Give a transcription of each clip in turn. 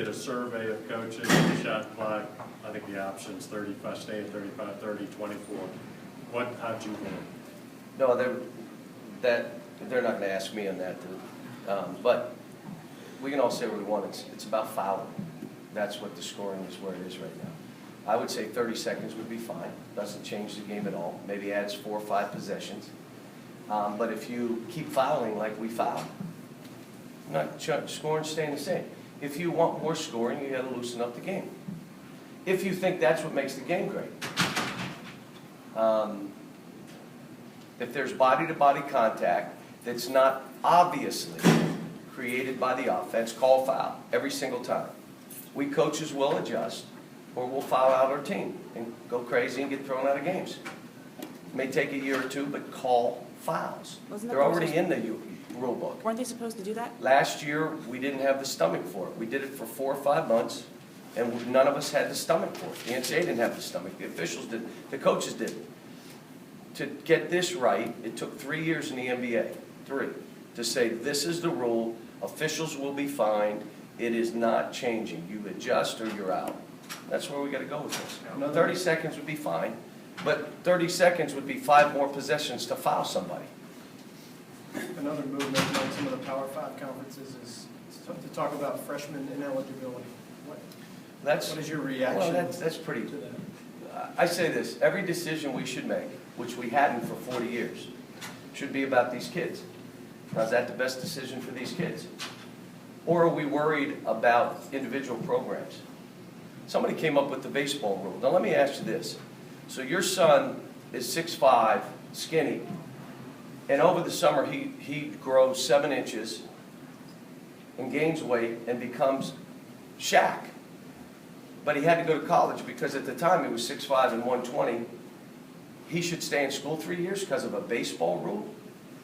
did a survey of coaches, the shot clock, I think the options 35, stay at 35, 30, 24. How'd you win? No, they're not going to ask me on that. But we can all say what we want. It's about fouling. That's what the scoring is where it is right now. I would say 30 seconds would be fine. Doesn't change the game at all. Maybe adds 4 or 5 possessions. But if you keep fouling like we foul, not scoring staying the same. If you want more scoring, you got to loosen up the game. If you think that's what makes the game great. If there's body-to-body contact that's not obviously created by the offense, call foul every single time. We coaches will adjust, or we'll foul out our team and go crazy and get thrown out of games. It may take a year or two, but call fouls. They're already in the rule book. Weren't they supposed to do that? Last year, we didn't have the stomach for it. We did it for 4 or 5 months, and none of us had the stomach for it. The NCAA didn't have the stomach. The officials did. The coaches did. To get this right, it took 3 years in the NBA, 3, to say this is the rule, officials will be fined, it is not changing. You adjust or you're out. That's where we got to go with this. 30 seconds would be fine, but 30 seconds would be 5 more possessions to foul somebody. Another movement among some of the Power 5 conferences is to talk about freshman ineligibility. What is your reaction that's pretty. to that? I say this, every decision we should make, which we hadn't for 40 years, should be about these kids. Now, is that the best decision for these kids? Or are we worried about individual programs? Somebody came up with the baseball rule. Now, let me ask you this. So your son is 6'5", skinny, and over the summer he grows 7 inches and gains weight and becomes Shaq. But he had to go to college because at the time he was 6'5" and 120. He should stay in school 3 years because of a baseball rule?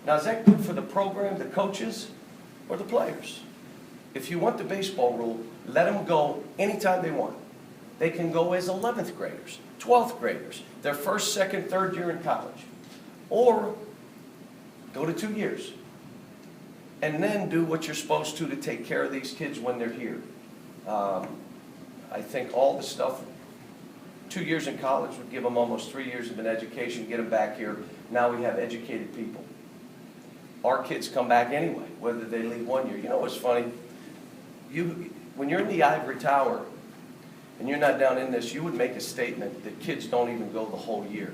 Now, is that good for the program, the coaches, or the players? If you want the baseball rule, let them go anytime they want. They can go as 11th graders, 12th graders, their first, second, third year in college. Or go to 2 years. And then do what you're supposed to take care of these kids when they're here. I think all the stuff, 2 years in college would give them almost 3 years of an education, get them back here. Now we have educated people. Our kids come back anyway, whether they leave 1 year. You know what's funny? When you're in the ivory tower and you're not down in this, you would make a statement that kids don't even go the whole year.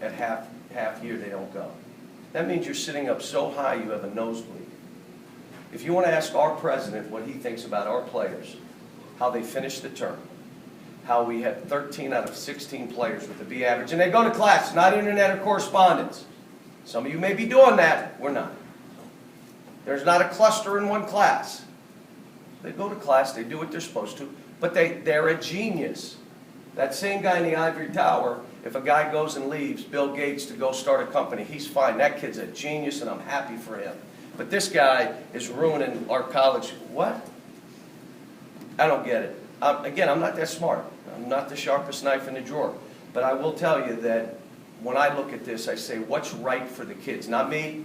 At half year, they don't go. That means you're sitting up so high you have a nosebleed. If you want to ask our president what he thinks about our players, how they finish the term, how we had 13 out of 16 players with a B average, and they go to class, not internet or correspondence. Some of you may be doing that. We're not. There's not a cluster in one class. They go to class, they do what they're supposed to, but they're a genius. That same guy in the ivory tower, if a guy goes and leaves Bill Gates to go start a company, he's fine. That kid's a genius, and I'm happy for him. But this guy is ruining our college. What? I don't get it. Again, I'm not that smart. I'm not the sharpest knife in the drawer. But I will tell you that when I look at this, I say, what's right for the kids? Not me,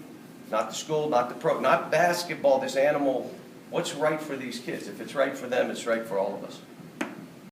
not the school, not the pro, not basketball, this animal. What's right for these kids? If it's right for them, it's right for all of us.